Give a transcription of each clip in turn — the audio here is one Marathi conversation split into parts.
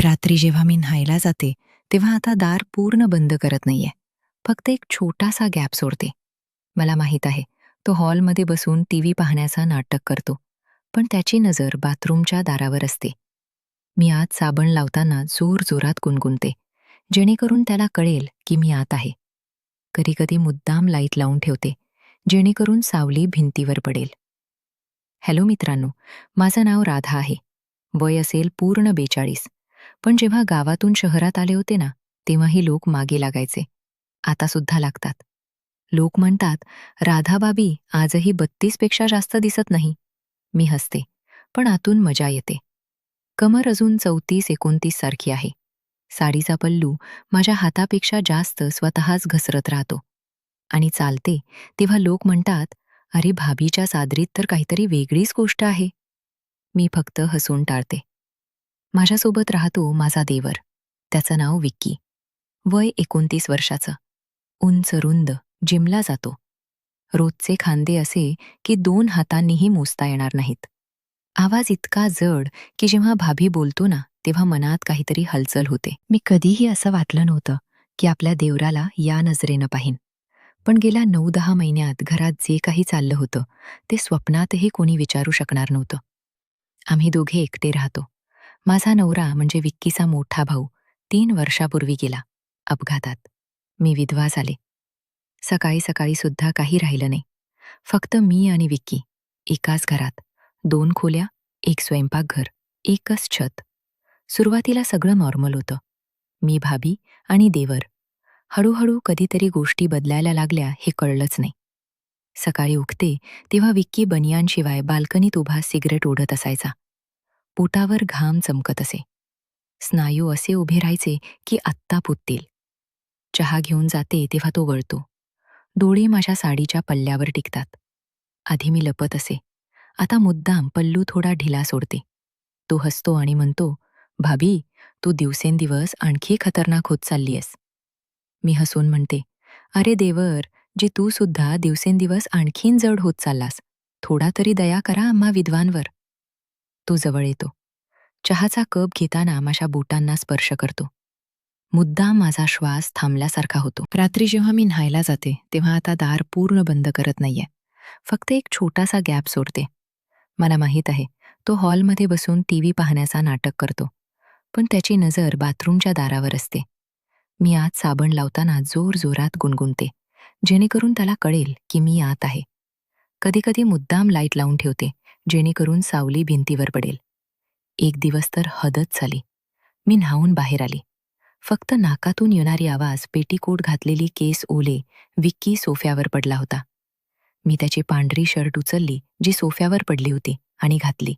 रात्री जेव्हा मी न्हायला जाते, तेव्हा आता दार पूर्ण बंद करत नाहीये. फक्त एक छोटासा गॅप सोडते. मला माहीत आहे, तो हॉलमध्ये बसून टीव्ही पाहण्याचा नाटक करतो. पण त्याची नजर बाथरूमच्या दारावर असते. मी आत साबण लावताना जोरजोरात गुणगुणते, जेणेकरून त्याला कळेल की मी आत आहे. कधीकधी मुद्दाम लाईट लावून ठेवते, जेणेकरून सावली भिंतीवर पडेल. हॅलो मित्रांनो, माझं नाव राधा आहे. वय असेल पूर्ण 42. पण जेव्हा गावातून शहरात आले होते ना, तेव्हाही लोक मागे लागायचे. आता सुद्धा लागतात. लोक म्हणतात, राधा बाबी आजही 32 पेक्षा जास्त दिसत नाही. मी हसते, पण आतून मजा येते. कमर अजून 34-29 सारखी आहे. साडीचा पल्लू माझ्या हातापेक्षा जास्त स्वतःच घसरत राहतो. आणि चालते तेव्हा लोक म्हणतात, अरे भाभीच्या चादरीत तर काहीतरी वेगळीच गोष्ट आहे. मी फक्त हसून टाळते. माझ्यासोबत राहतो माझा देवर. त्याचं नाव विक्की. वय 29 वर्षाचं. उंच रुंद, जिमला जातो. रोजचे खांदे असे की 2 हातांनीही मोजता येणार नाहीत. आवाज इतका जड की जेव्हा भाभी बोलतो ना, तेव्हा मनात काहीतरी हलचल होते. मी कधीही असं वाटलं नव्हतं की आपल्या देवराला या नजरेनं पाहीन. पण गेल्या 9-10 महिन्यात घरात जे काही चाललं होतं, ते स्वप्नातही कोणी विचारू शकणार नव्हतं. आम्ही दोघे एकटे राहतो. माझा नवरा म्हणजे विक्कीचा मोठा भाऊ 3 वर्षापूर्वी गेला अपघातात. मी विधवा झाले. सकाळी सकाळी सुद्धा काही राहिलं नाही. फक्त मी आणि विक्की एकाच घरात. 2 खोल्या, 1 स्वयंपाकघर, एकच छत. सुरुवातीला सगळं नॉर्मल होतं. मी भाभी आणि देवर. हळूहळू कधीतरी गोष्टी बदलायला लागल्या हे कळलंच नाही. सकाळी उठते तेव्हा विक्की बनियानशिवाय बाल्कनीत उभा सिगरेट ओढत असायचा. पोटावर घाम चमकत असे. स्नायू असे उभे राहायचे की आत्ता फुटतील. चहा घेऊन जाते तेव्हा तो वळतो. डोळे माझ्या साडीच्या पल्ल्यावर टिकतात. आधी मी लपत असे. आता मुद्दाम पल्लू थोडा ढिला सोडते. तो हसतो आणि म्हणतो, भाभी, तू दिवसेंदिवस आणखी खतरनाक होत चाललीयस. मी हसून म्हणते, अरे देवर, जी तू सुद्धा दिवसेंदिवस आणखीन जड होत चाललास. थोडा तरी दया करा आम्हा विधवांवर. तो जवळ येतो. चहाचा कप घेताना माझ्या बोटांना स्पर्श करतो. मुद्दाम माझा श्वास थांबल्यासारखा होतो. रात्री जेव्हा मी न्हायला जाते, तेव्हा आता दार पूर्ण बंद करत नाहीये. फक्त एक छोटासा गॅप सोडते. मला माहीत आहे, तो हॉलमध्ये बसून टीव्ही पाहण्याचा नाटक करतो. पण त्याची नजर बाथरूमच्या दारावर असते. मी आत साबण लावताना जोरजोरात गुणगुणते, जेणेकरून त्याला कळेल की मी आत आहे. कधीकधी मुद्दाम लाईट लावून ठेवते, जेणेकरून सावली भिंतीवर पडेल. एक दिवस तर हदच झाली. मी न्हाऊन बाहेर आली. फक्त नाकातून येणारी आवाज, पेटीकोट घातलेली केस ओले, विक्की सोफ्यावर पडला होता. मी त्याची पांढरी शर्ट उचलली, जी सोफ्यावर पडली होती, आणि घातली.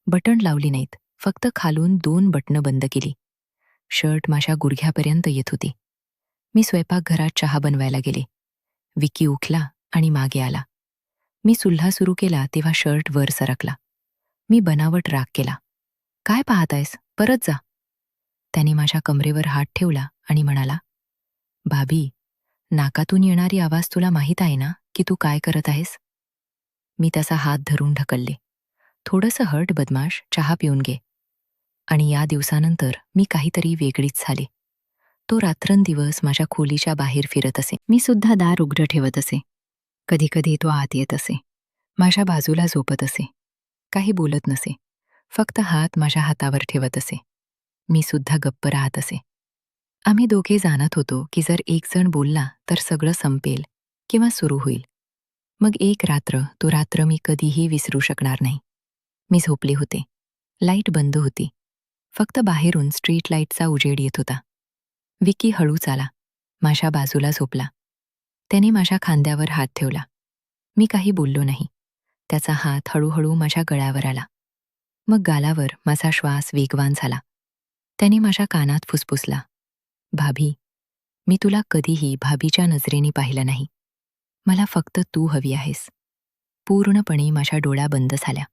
बटण लावली नाहीत, फक्त खालून 2 बटणं बंद केली. शर्ट माझ्या गुडघ्यापर्यंत येत होती. मी स्वयंपाकघरात चहा बनवायला गेले. विक्की उठला आणि मागे आला. मी चुल्हा सुरू केला तेव्हा शर्ट वर सरकला. मी बनावट राग केला. काय पाहतायस? परत जा. त्याने माझ्या कमरेवर हात ठेवला आणि म्हणाला, भाभी, नाकातून येणारी आवाज तुला माहीत आहे ना की तू काय करत आहेस? मी त्याचा हात धरून ढकलले. थोडंसं हट बदमाश, चहा पिऊन घे. आणि या दिवसानंतर मी काहीतरी वेगळीच झाले. तो रात्रंदिवस माझ्या खोलीच्या बाहेर फिरत असे. मी सुद्धा दार उघडं ठेवत असे. कधीकधी तो आत येत असे. माझ्या बाजूला झोपत असे. काही बोलत नसे. फक्त हात माझ्या हातावर ठेवत असे. मी सुद्धा गप्प राहत असे. आम्ही दोघे जाणत होतो की जर एक जण बोलला तर सगळं संपेल किंवा सुरू होईल. मग एक रात्र, तो रात्र मी कधीही विसरू शकणार नाही. मी झोपले होते. लाईट बंद होती. फक्त बाहेरून स्ट्रीट लाईटचा उजेड येत होता. विक्की हळूच आला. माझ्या बाजूला झोपला. त्याने माझ्या खांद्यावर हात ठेवला. मी काही बोललो नाही. त्याचा हात हळूहळू माझ्या गळ्यावर आला. मग गालावर माझा श्वास वेगवान झाला. त्याने माझ्या कानात फुसफुसला, भाभी, मी तुला कधीही भाभीच्या नजरेने पाहिलं नाही. मला फक्त तू हवी आहेस. पूर्णपणे माझ्या डोळ्या बंद झाल्या.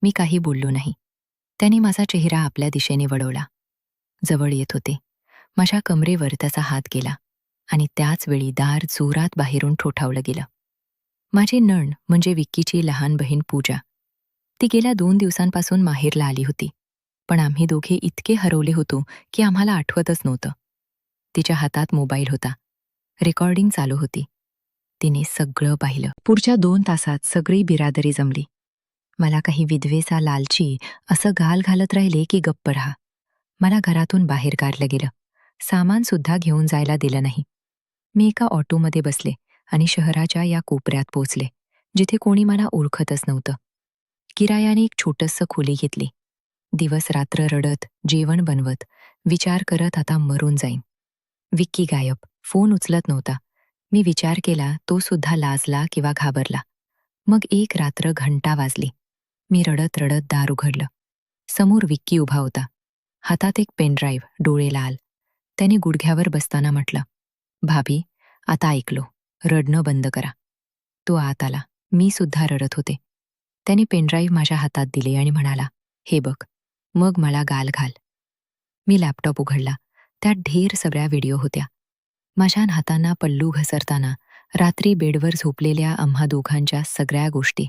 मी काही बोललो नाही. त्याने माझा चेहरा आपल्या दिशेने वळवला. जवळ येत होते. माझ्या कमरेवर त्याचा हात गेला आणि त्याच वेळी दार जोरात बाहेरून ठोठावलं गेलं. माझी नण म्हणजे विक्कीची लहान बहीण पूजा. ती गेल्या 2 दिवसांपासून माहेरला आली होती. पण आम्ही दोघे इतके हरवले होतो की आम्हाला आठवतच नव्हतं. तिच्या हातात मोबाईल होता. रेकॉर्डिंग चालू होती. तिने सगळं पाहिलं. पुढच्या 2 तासात सगळी बिरादरी जमली. मला काही विधवेचा लालची असं गाल घालत राहिले की गप्प राहा. मला घरातून बाहेर काढलं गेलं. सामान सुद्धा घेऊन जायला दिलं नाही. मी एका ऑटोमध्ये बसले आणि शहराच्या या कोपऱ्यात पोचले, जिथे कोणी मला ओळखतच नव्हतं. किरायाने एक छोटंसं खोली घेतली. दिवस रात्र रडत, जेवण बनवत, विचार करत आता मरून जाईन. विक्की गायब, फोन उचलत नव्हता. मी विचार केला तो सुद्धा लाजला किंवा घाबरला. मग एक रात्र घंटा वाजली. मी रडत रडत दार उघडलं. समोर विक्की उभा होता. हातात एक पेनड्राईव्ह, डोळे लाल. त्याने गुडघ्यावर बसताना म्हटलं, "भाभी, आता ऐकलो. रडणं बंद करा." तो आत आला. मी सुद्धा रडत होते. त्याने पेनड्राईव्ह माझ्या हातात दिले आणि म्हणाला, "हे बघ, मग मला गाल घाल." मी लॅपटॉप उघडला. त्यात ढेर सगळ्या व्हिडिओ होत्या. माझ्या हातांना पल्लू घसरताना, रात्री बेडवर झोपलेल्या आम्हा दोघांच्या सगळ्या गोष्टी.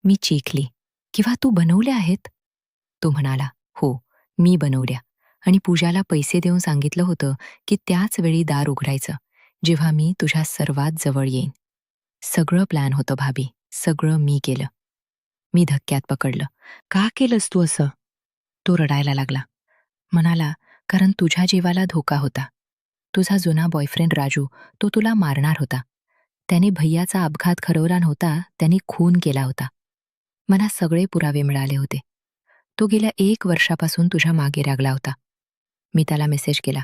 मी चीखली, "किंवा तू बनवल्या आहेत?" तो म्हणाला, "हो, मी बनवल्या आणि पूजाला पैसे देऊन सांगितलं होतं की त्याच वेळी दार उघडायचं, जेव्हा मी तुझ्या सर्वात जवळ येईन." सगळं प्लॅन होतं भाभी, सगळं मी केलं. मी धक्क्यात पकडलं. "का केलंस तू असं?" तो रडायला लागला. म्हणाला, "कारण तुझ्या जीवाला धोका होता. तुझा जुना बॉयफ्रेंड राजू, तो तुला मारणार होता. त्याने भैयाचा अपघात ठरवला नव्हता, त्याने खून केला होता. मला सगळे पुरावे मिळाले होते. तो गेल्या 1 वर्षापासून तुझ्या मागे लागला होता." मी त्याला मेसेज केला,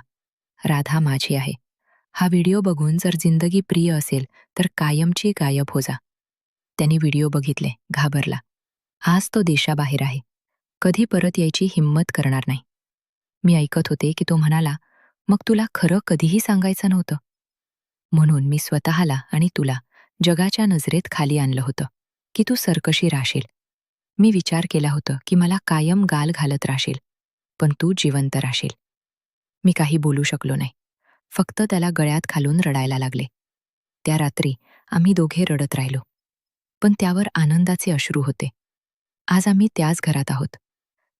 "राधा माझी आहे. हा व्हिडिओ बघून जर जिंदगी प्रिय असेल तर कायमची गायब हो जा." त्याने व्हिडिओ बघितले, घाबरला. आज तो देशाबाहेर आहे. कधी परत यायची हिंमत करणार नाही. मी ऐकत होते की तो म्हणाला, "मग तुला खरं कधीही सांगायचं नव्हतं." म्हणून मी स्वतःला आणि तुला जगाच्या नजरेत खाली आणलं होतं, की तू सरकशी राहशील. मी विचार केला होता की मला कायम गाल घालत राहशील, पण तू जिवंत राहशील. मी काही बोलू शकलो नाही. फक्त त्याला गळ्यात घालून रडायला लागले. त्या रात्री आम्ही दोघे रडत राहिलो. पण त्यावर आनंदाचे अश्रू होते. आज आम्ही त्याच घरात आहोत.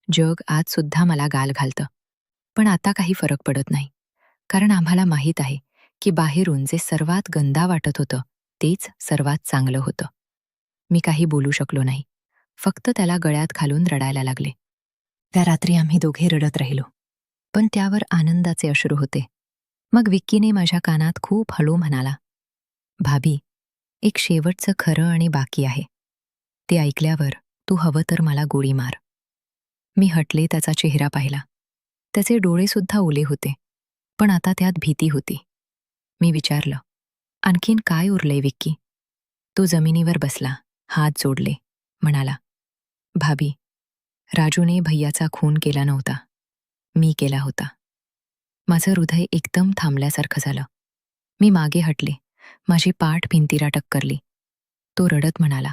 जग आज सुद्धा मला गाल घालतं. पण आता काही फरक पडत नाही. कारण आम्हाला माहीत आहे की बाहेरून जे सर्वात गंदा वाटत होतं, तेच सर्वात चांगलं होतं. मी काही बोलू शकलो नाही. फक्त त्याला गळ्यात घालून रडायला लागले. त्या रात्री आम्ही दोघे रडत राहिलो. पण त्यावर आनंदाचे अश्रू होते. मग विक्कीने माझ्या कानात खूप हळू म्हणाला, "भाभी, एक शेवटचं खरं आणि बाकी आहे. ते ऐकल्यावर तू हवं तर मला गोळी मार." मी हटले त्याचा चेहरा पाहिला. त्याचे डोळेसुद्धा ओले होते. पण आता त्यात भीती होती. मी विचारलं, "आणखीन काय उरलंय विक्की?" तो जमिनीवर बसला, हात जोडले, म्हणाला, "भाभी, राजूने भैयाचा खून केला नव्हता. मी केला होता." माझं हृदय एकदम थांबल्यासारखं झालं. मी मागे हटले. माझी पाठ भिंतीला टक्करली. तो रडत म्हणाला,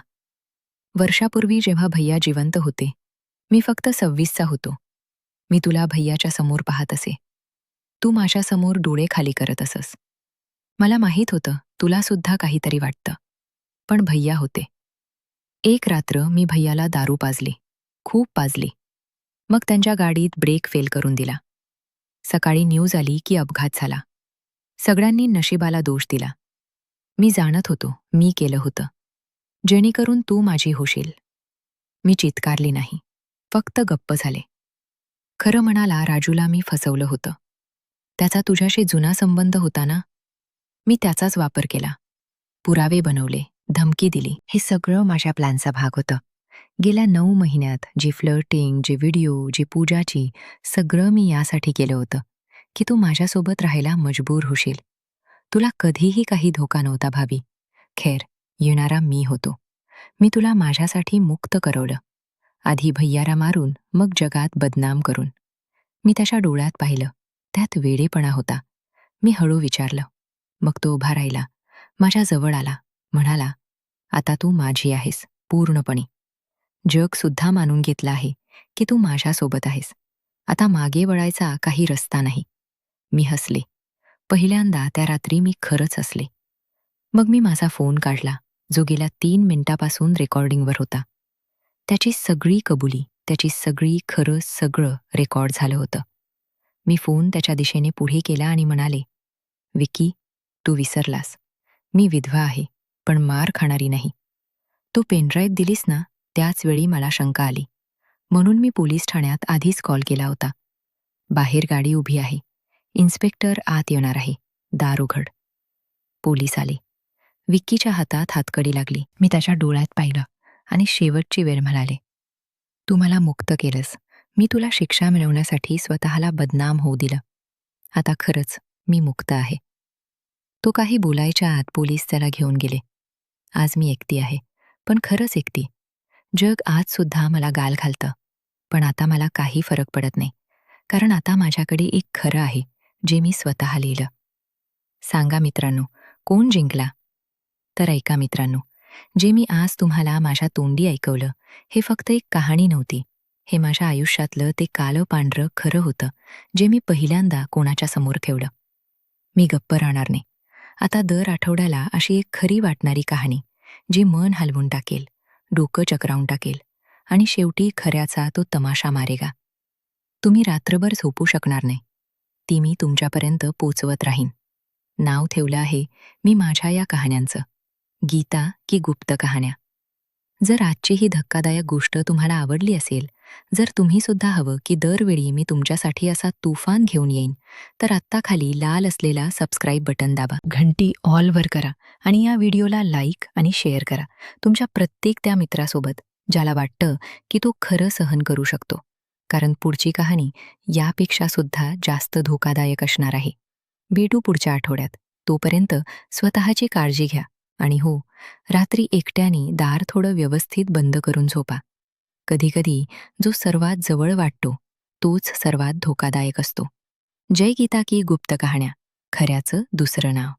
"वर्षापूर्वी जेव्हा भैया जिवंत होते, मी फक्त 26चा होतो. मी तुला भैयाच्या समोर पाहत असे. तू माझ्यासमोर डोळे खाली करत असस. मला माहीत होतं तुला सुद्धा काहीतरी वाटतं. पण भैया होते. एक रात्र मी भैयाला दारू पाजली. खूप पाजली. मग त्यांच्या गाडीत ब्रेक फेल करून दिला. सकाळी न्यूज आली की अपघात झाला. सगळ्यांनी नशिबाला दोष दिला. मी जाणत होतो मी केलं होतं. जेणेकरून तू माझी होशील. मी चित्कारली नाही. फक्त गप्प झाले. खरं म्हणाला राजूला मी फसवलं होतं. त्याचा तुझ्याशी जुना संबंध होता ना? मी त्याचाच वापर केला. पुरावे बनवले, धमकी दिली. हे सगळं माझ्या प्लॅनचा भाग होतं. गेल्या 9 महिन्यात जी फ्लर्टिंग, जे व्हिडिओ, जी पूजाची, सगळं मी यासाठी केलं होतं, की तू माझ्यासोबत राहायला मजबूर होशील. तुला कधीही काही धोका नव्हता भाभी. खैर, येणारा मी होतो. मी तुला माझ्यासाठी मुक्त करवलं. आधी भैयारा मारून, मग जगात बदनाम करून. मी त्याच्या डोळ्यात पाहिलं. त्यात वेडेपणा होता. मी हळू विचारलं. मग तो उभा राहिला. माझ्या जवळ आला. म्हणाला, "आता तू माझी आहेस, पूर्णपणे. जग सुद्धा मानून घेतलं आहे, की तू माझ्यासोबत आहेस. आता मागे वळायचा काही रस्ता नाही." मी हसले. पहिल्यांदा त्या रात्री मी खरंच हसले. मग मी माझा फोन काढला, जो गेल्या 3 मिनिटापासून रेकॉर्डिंगवर होता. त्याची सगळी कबुली, त्याची सगळी खरं सगळं रेकॉर्ड झालं होतं. मी फोन त्याच्या दिशेने पुढे केला आणि म्हणाले, "विकी, तू विसरलास. मी विधवा आहे, पण मार खाणारी नाही. तो पेनड्राईव्ह दिलीस ना, त्याच वेळी मला शंका आली. म्हणून मी पोलीस ठाण्यात आधीच कॉल केला होता. बाहेर गाडी उभी आहे. इन्स्पेक्टर आत येणार आहे. दार उघड." पोलीस आले. विक्कीच्या हातात हातकडी लागली. मी त्याच्या डोळ्यात पाहिलं आणि शेवटची वेळ म्हणाले, "तू मला मुक्त केलंस. मी तुला शिक्षा मिळवण्यासाठी स्वतःला बदनाम होऊ दिलं. आता खरंच मी मुक्त आहे." तो काही बोलायच्या आत पोलीस त्याला घेऊन गेले. आज मी एकटी आहे, पण खरंच एकटी. जग आजसुद्धा मला गाल घालतं. पण आता मला काही फरक पडत नाही. कारण आता माझ्याकडे एक खरं आहे, जे मी स्वतः लिहिलं. सांगा मित्रांनो, कोण जिंकला? तर ऐका मित्रांनो, जे मी आज तुम्हाला माझ्या तोंडी ऐकवलं, हे फक्त एक कहाणी नव्हती. हे माझ्या आयुष्यातलं ते काळं पांढरं खरं होतं, जे मी पहिल्यांदा कोणाच्या समोर ठेवलं. मी गप्प राहणार नाही. आता दर आठवड्याला अशी एक खरी वाटणारी कहाणी, जी मन हलवून टाकेल, डोकं चक्रावून टाकेल आणि शेवटी खऱ्याचा तो तमाशा मारेगा. तुम्ही रात्रभर झोपू शकणार नाही. ती मी तुमच्यापर्यंत पोचवत राहीन. नाव ठेवलं आहे मी माझ्या या कहाण्यांचं, गीता की गुप्त कहाण्या. जर आजची ही धक्कादायक गोष्ट तुम्हाला आवडली असेल, जर तुम्ही सुद्धा हवं की दरवेळी मी तुमच्यासाठी असा तुफान घेऊन येईन, तर आत्ता खाली लाल असलेला सबस्क्राईब बटन दाबा. घंटी ऑलवर करा आणि या व्हिडिओला लाईक आणि शेअर करा. तुमच्या प्रत्येक त्या मित्रासोबत, ज्याला वाटतं की तो खरं सहन करू शकतो. कारण पुढची कहाणी यापेक्षा सुद्धा जास्त धोकादायक असणार आहे. भेटू पुढच्या आठवड्यात. तोपर्यंत स्वतःची काळजी घ्या आणि हो, रात्री एकट्याने दार थोडं व्यवस्थित बंद करून झोपा. कधीकधी जो सर्वात जवळ वाटतो, तोच सर्वात धोकादायक असतो. जय गीता की गुप्त कहाण्या, खऱ्याचं दुसरं नाव.